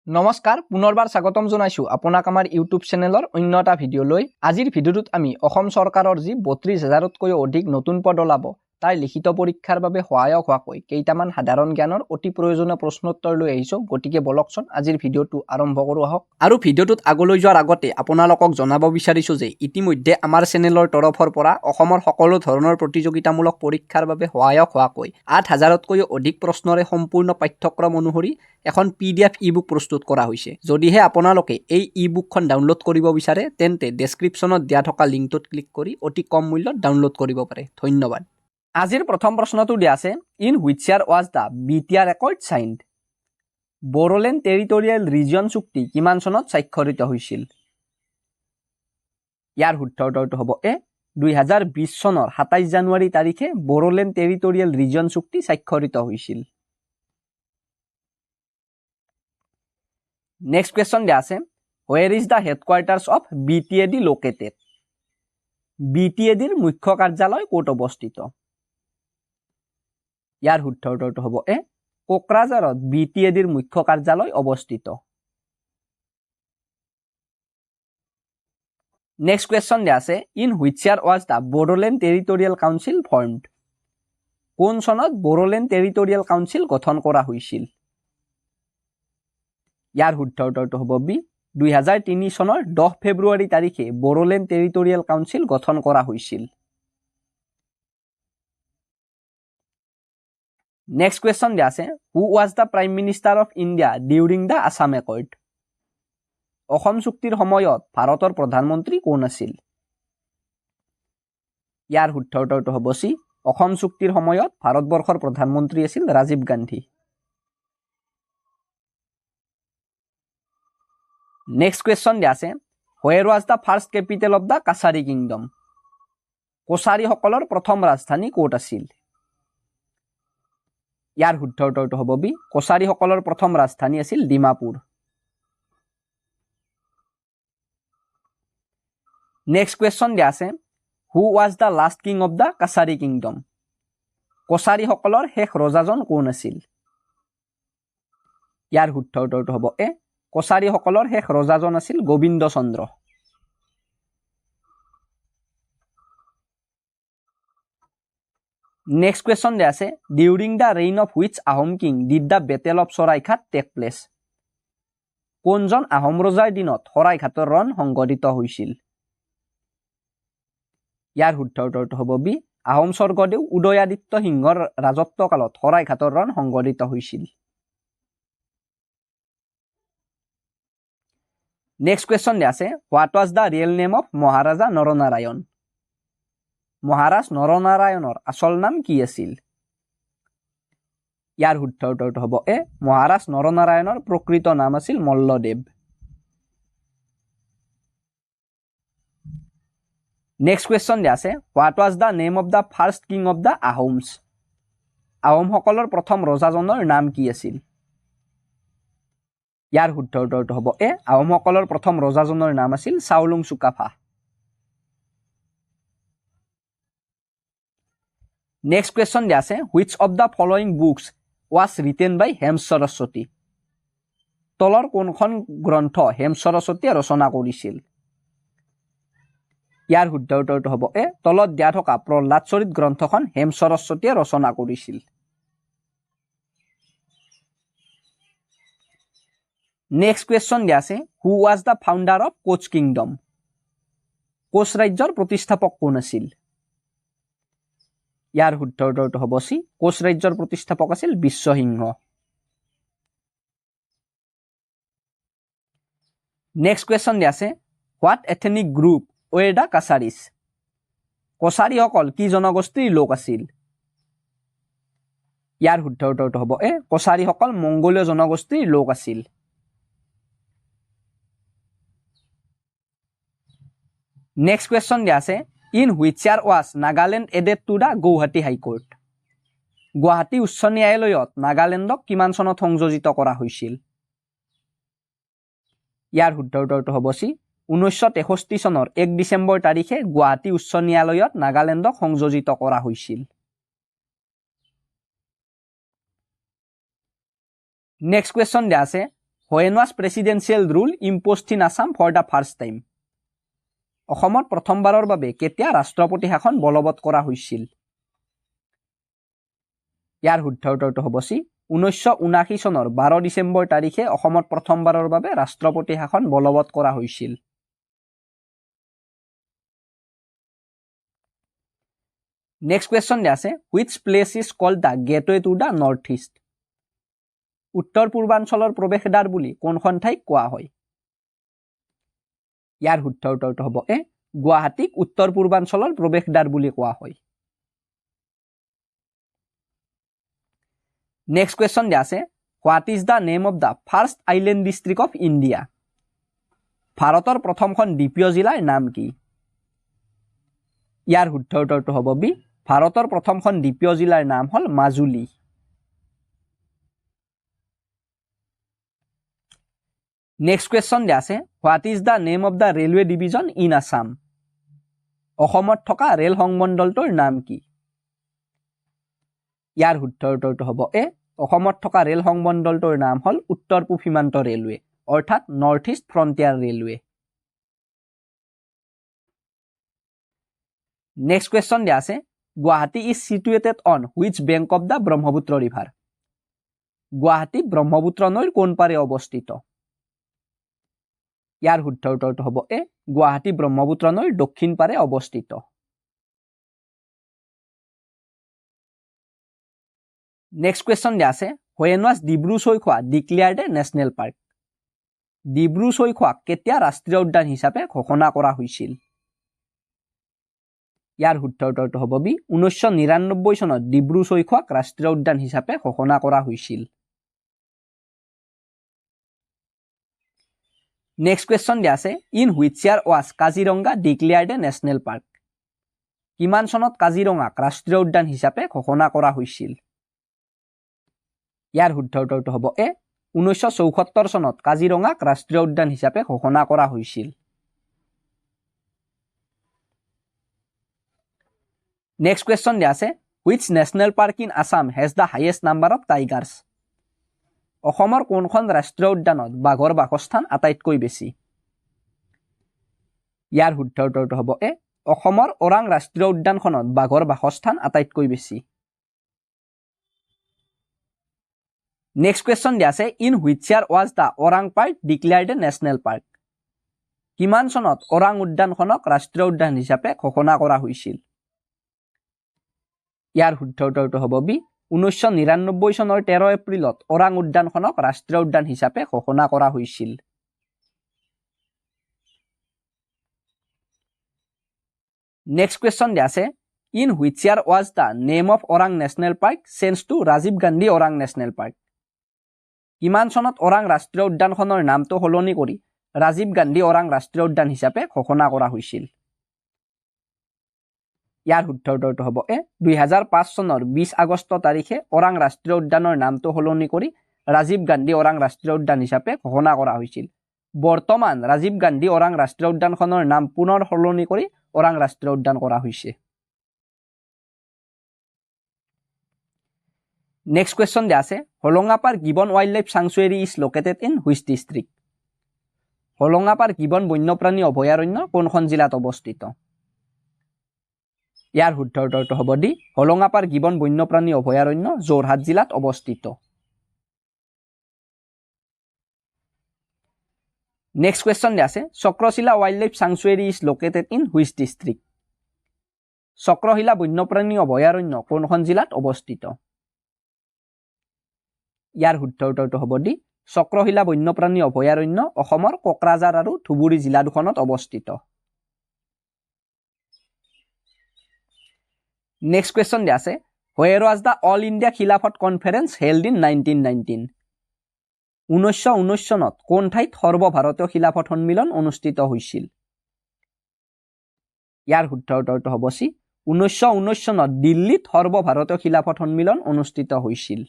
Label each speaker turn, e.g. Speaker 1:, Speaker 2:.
Speaker 1: নমস্কাৰ পুনৰবাৰ স্বাগতম জনাইছো আপোনাক আমাৰ ইউটিউব চেনেলৰ অন্য এটা ভিডিঅ' লৈ আজিৰ ভিডিঅ'টোত আমি অসম চৰকাৰৰ যি ৩২,০০০তকৈ অধিক নতুন পদ ওলাব তাৰ লিখিত পৰীক্ষাৰ বাবে সহায়ক হোৱাকৈ কেইটামান সাধাৰণ জ্ঞানৰ অতি প্ৰয়োজনীয় প্ৰশ্নোত্তৰ লৈ আহিছো গতিকে বলকচোন আজিৰ ভিডিঅ'টো আৰম্ভ কৰো আহক আৰু ভিডিঅ'টোত আগলৈ যোৱাৰ আগতে আপোনালোকক জনাব বিচাৰিছো যে ইতিমধ্যে আমাৰ চেনেলৰ তৰফৰ পৰা অসমৰ সকলো ধৰণৰ প্ৰতিযোগিতামূলক পৰীক্ষাৰ বাবে সহায়ক হোৱাকৈ ৮,০০০তকৈ অধিক প্ৰশ্নৰে সম্পূৰ্ণ পাঠ্যক্ৰম অনুসৰি এখন PDF ই-বুক প্ৰস্তুত কৰা হৈছে যদিহে আপোনালোকে এই ই-বুকখন ডাউনলোড কৰিব বিচাৰে তেন্তে ডেসক্ৰিপচনত দিয়া থকা লিংকটোত ক্লিক কৰি অতি কম মূল্যত ডাউনলোড কৰিব পাৰে ধন্যবাদ আজিৰ প্ৰথম প্ৰশ্নটো দিয়া আছে in which year was the BTAD accord signed Bodoland territorial region চুক্তি কিমান চনত স্বাক্ষৰিত হৈছিল ইয়াৰ শুদ্ধ উত্তৰটো হ'ব এ 2020 চনৰ 27 জানুৱাৰী তাৰিখে বড়োলেণ্ড টেৰিটৰিয়েল ৰিজন চুক্তি স্বাক্ষৰিত হৈছিল নেক্সট কোৱেশ্চন দিয়া আছে where is the headquarters of BTAD located BTAD ৰ মুখ্য কাৰ্যালয় ক'ত অৱস্থিত ইয়াৰ শুদ্ধ উত্তৰটো হ'ব এ কোকৰাঝাৰত BTAD ৰ মুখ্য কাৰ্যালয় অৱস্থিত নেক্সট কোৱেশ্চন দিয়া আছে in which year was the Bodoland territorial council formed কোন চনত বড়োলেণ্ড টেৰিটৰিয়েল কাউন্সিল গঠন কৰা হৈছিল ইয়াৰ শুদ্ধ উত্তৰটো হ'ব বি 2003 চনৰ 10 ফেব্ৰুৱাৰী তাৰিখে বড়োলেণ্ড টেৰিটৰিয়েল কাউন্সিল গঠন কৰা হৈছিল নেক্সট কোৱেশ্চন দিয়া আছে who was the prime minister of India during the Assam accord Asom চুক্তিৰ সময়ত ভাৰতৰ প্ৰধানমন্ত্ৰী কোন আছিল ইয়াৰ শুদ্ধ উত্তৰটো হ'ব চি অসম চুক্তিৰ সময়ত ভাৰতবৰ্ষৰ প্ৰধানমন্ত্ৰী আছিল ৰাজীৱ গান্ধী নেক্সট কোৱেশ্চন দিয়া আছে where was the first capital of the Kachari kingdom Kachari সকলৰ প্ৰথম ৰাজধানী ক'ত আছিল ইয়াৰ শুদ্ধ উত্তৰটো হ'ব বি কছাৰী সকলৰ প্ৰথম ৰাজধানী আছিল ডিমাপুৰ নেক্সট কোৱেশ্চন দিয়া আছে who was the last king of the Kachari kingdom Kachari সকলৰ শেষ ৰজাজন কোন আছিল ইয়াৰ শুদ্ধ উত্তৰটো হ'ব এ কছাৰী সকলৰ শেষ ৰজাজন আছিল গোবিন্দ চন্দ্ৰ নেক্সট কোৱেশ্চন দিয়া আছে during the reign of which Ahom king did the battle of Saraighat take place কোনজন আহোম ৰজাৰ দিনত সৰাইঘাটৰ ৰণ সংঘটিত হৈছিল ইয়াৰ শুদ্ধ উত্তৰটো হ'ব বি আহোম স্বৰ্গদেউ উদয়াদিত্য সিংহৰ ৰাজত্বকালত সৰাইঘাটৰ ৰণ সংঘটিত হৈছিল নেক্সট কোৱেশ্চন দিয়া আছে what was the real name of Maharaja Naranarayan Maharaj নৰনাৰায়ণৰ আচল নাম কি আছিল ইয়াৰ শুদ্ধ উত্তৰটো হ'ব এ মহাৰাজ নৰনাৰায়ণৰ প্ৰকৃত নাম আছিল মল্লদেৱ নেক্সট কোৱেশ্চন দিয়া আছে what was da name of the first king of the Ahoms আহোমসকলৰ প্ৰথম ৰজাজনৰ নাম কি আছিল ইয়াৰ শুদ্ধ উত্তৰটো হ'ব এ আহোমসকলৰ প্ৰথম ৰজাজনৰ নাম আছিল চাওলুং চুকাফা নেক্সট কোৱেশ্চন দিয়া আছে which of the following books was written by Hem Saraswati তলৰ কোনখন গ্ৰন্থ হেম সৰস্বতীয়ে ৰচনা কৰিছিল ইয়াৰ শুদ্ধ উত্তৰটো হ'ব এ তলত দিয়া থকা প্ৰহ্লাদ চৰিত গ্ৰন্থখন হেম সৰস্বতীয়ে ৰচনা কৰিছিল নেক্সট কোৱেশ্চন দিয়া আছে who was the founder of Koch kingdom Koch ৰাজ্যৰ প্ৰতিষ্ঠাপক কোন আছিল ইয়াৰ শুদ্ধ উত্তৰটো হ'ব চি কোচ ৰাজ্যৰ প্ৰতিষ্ঠাপক আছিল বিশ্বসিংহ নেক্সট কোৱেশ্চন দিয়া আছে হোৱাট এথেনিক গ্ৰুপ ৱেৰ দা কাছাৰিজ কছাৰীসকল কি জনগোষ্ঠীৰ লোক আছিল ইয়াৰ শুদ্ধ উত্তৰটো হ'ব এ কছাৰীসকল মংগোলীয় জনগোষ্ঠীৰ লোক আছিল নেক্সট কোৱেশ্চন দিয়া আছে in which year was Nagaland added to the Gauhati high court Guwahati উচ্চ ন্যায়ালয়ত নাগালেণ্ডক কিমান চনত সংযোজিত কৰা হৈছিল ইয়াৰ শুদ্ধ উত্তৰটো হ'ব চি 1963 চনৰ 1 ডিচেম্বৰ তাৰিখে গুৱাহাটী উচ্চ ন্যায়ালয়ত নাগালেণ্ডক সংযোজিত কৰা হৈছিল নেক্সট কোৱেশ্চন দিয়া আছে When was presidential rule imposed in Assam for the first time? অসমত প্ৰথমবাৰৰ বাবে কেতিয়া ৰাষ্ট্ৰপতি শাসন বলবৎ কৰা হৈছিল? ইয়াৰ শুদ্ধ উত্তৰটো হ'ব চি 1979 চনৰ 12 ডিচেম্বৰ তাৰিখে অসমত প্ৰথমবাৰৰ বাবে ৰাষ্ট্ৰপতি শাসন বলবৎ কৰা হৈছিল। নেক্সট কুৱেশ্যন দিয়া আছে which place is called the gateway to the north east? উত্তৰ পূৰ্বাঞ্চলৰ প্ৰৱেশদ্বাৰ বুলি কোনখন ঠাইক কোৱা হয়? ইয়াৰ শুদ্ধ উত্তৰটো হ'ব এ গুৱাহাটীক উত্তৰ পূৰ্বাঞ্চলৰ প্ৰৱেশদ্বাৰ বুলি কোৱা হয়। নেক্সট কুৱেশ্যন দিয়া আছে what is the name of the first island district of India? ভাৰতৰ প্ৰথমখন দ্বীপীয় জিলাৰ নাম কি? ইয়াৰ শুদ্ধ উত্তৰটো হ'ব বি ভাৰতৰ প্ৰথমখন দ্বীপীয় জিলাৰ নাম হ'ল মাজুলী। নেক্সট কুৱেশ্যন দিয়া আছে what is the name of the railway division in Assam? অসমত থকা ৰেল সংমণ্ডলটোৰ নাম কি? ইয়াৰ শুদ্ধ উত্তৰটো হ'ব এ অসমত থকা ৰেল সংমণ্ডলটোৰ নাম হ'ল উত্তৰ পূব সীমান্ত ৰেলৱে অৰ্থাৎ north east frontier railway. Next question দিয়া আছে Guwahati is situated on which bank of the Brahmaputra river? Guwahati Brahmaputra নৈৰ কোন পাৰে অৱস্থিত? ইয়াৰ শুদ্ধ উত্তৰটো হ'ব এ গুৱাহাটী ব্ৰহ্মপুত্ৰ নৈৰ দক্ষিণ পাৰে অৱস্থিত। নেক্সট কুৱেশ্যন দিয়া আছে when was Dibru Saikhowa declared a national park? Dibru চৈখোৱাক কেতিয়া ৰাষ্ট্ৰীয় উদ্যান হিচাপে ঘোষণা কৰা হৈছিল? ইয়াৰ শুদ্ধ উত্তৰটো হ'ব বি 1999 চনত ডিব্ৰু চৈখোৱাক ৰাষ্ট্ৰীয় উদ্যান হিচাপে ঘোষণা কৰা হৈছিল। নেক্সট কুৱেশ্যন দিয়া আছে in which year was Kaziranga declared a national park? কিমান চনত কাজিৰঙাক ৰাষ্ট্ৰীয় উদ্যান হিচাপে ঘোষণা কৰা হৈছিল? ইয়াৰ শুদ্ধ উত্তৰটো হ'ব এ 1974 চনত কাজিৰঙাক ৰাষ্ট্ৰীয় উদ্যান হিচাপে ঘোষণা কৰা হৈছিল। নেক্সট কুৱেশ্যন দিয়া আছে which national park in Assam has the highest number of Tigers? অসমৰ কোনখন ৰাষ্ট্ৰীয় উদ্যানত বাঘৰ বাসস্থান আটাইতকৈ বেছি? ইয়াৰ শুদ্ধ উত্তৰটো হ'ব এ অসমৰ ওৰাং ৰাষ্ট্ৰীয় উদ্যানখনত বাঘৰ বাসস্থান আটাইতকৈ বেছি। নেক্সট কুৱেশ্যন দিয়া আছে in which year was the Orang park declared a national park? কিমান চনত ওৰাং উদ্যানখনক ৰাষ্ট্ৰীয় উদ্যান হিচাপে ঘোষণা কৰা হৈছিল? ইয়াৰ শুদ্ধ উত্তৰটো হ'ব বি 1999 চনৰ 13 এপ্ৰিলত ওৰাং উদ্যানখনক ৰাষ্ট্ৰীয় উদ্যান হিচাপে ঘোষণা কৰা হৈছিল। নেক্সট কুৱেশ্যন দিয়া আছে in which year was the name of Orang national park change to Rajiv Gandhi Orang national park? কিমান চনত ওৰাং ৰাষ্ট্ৰীয় উদ্যানখনৰ নামটো সলনি কৰি ৰাজীৱ গান্ধী ওৰাং ৰাষ্ট্ৰীয় উদ্যান হিচাপে ঘোষণা কৰা হৈছিল? ইয়াৰ শুদ্ধ উত্তৰটো হ'ব এ 2005 চনৰ 20 আগষ্ট তাৰিখে ওৰাং ৰাষ্ট্ৰীয় উদ্যানৰ নামটো সলনি কৰি ৰাজীৱ গান্ধী ওৰাং ৰাষ্ট্ৰীয় উদ্যান হিচাপে ঘোষণা কৰা হৈছিল। বৰ্তমান ৰাজীৱ গান্ধী ওৰাং ৰাষ্ট্ৰীয় উদ্যানখনৰ নাম পুনৰ সলনি কৰি ওৰাং ৰাষ্ট্ৰীয় উদ্যান কৰা হৈছে। নেক্সট কুৱেশ্যন দিয়া আছে Hollongapar gibbon wildlife sanctuary is located in which district? Hollongapar gibbon বন্যপ্ৰাণী অভয়াৰণ্য কোনখন জিলাত অৱস্থিত? ইয়াৰ শুদ্ধ উত্তৰটো হ'ব ডি হলংগাপাৰ গিবন বন্যপ্ৰাণী অভয়াৰণ্য যোৰহাট জিলাত অৱস্থিত। নেক্সট কুৱেশ্যন দিয়া আছে Chakrashila wildlife sanctuary is located in which district? Chakrashila বন্যপ্ৰাণী অভয়াৰণ্য কোনখন জিলাত অৱস্থিত? ইয়াৰ শুদ্ধ উত্তৰটো হ'ব ডি চক্ৰশিলা বন্যপ্ৰাণী অভয়াৰণ্য অসমৰ কোকৰাঝাৰ আৰু ধুবুৰী জিলা দুখনত অৱস্থিত। নেক্সট কুৱেশ্যন দিয়া আছে where was the all India খিলাফত কনফাৰেন্স হেল্ড ইন 1919? 1919 চনত কোন ঠাইত সৰ্বভাৰতীয় খিলাফত সন্মিলন অনুষ্ঠিত হৈছিল? ইয়াৰ শুদ্ধ উত্তৰটো হ'ব চি 1919 চনত দিল্লীত সৰ্বভাৰতীয় খিলাফত সন্মিলন অনুষ্ঠিত হৈছিল।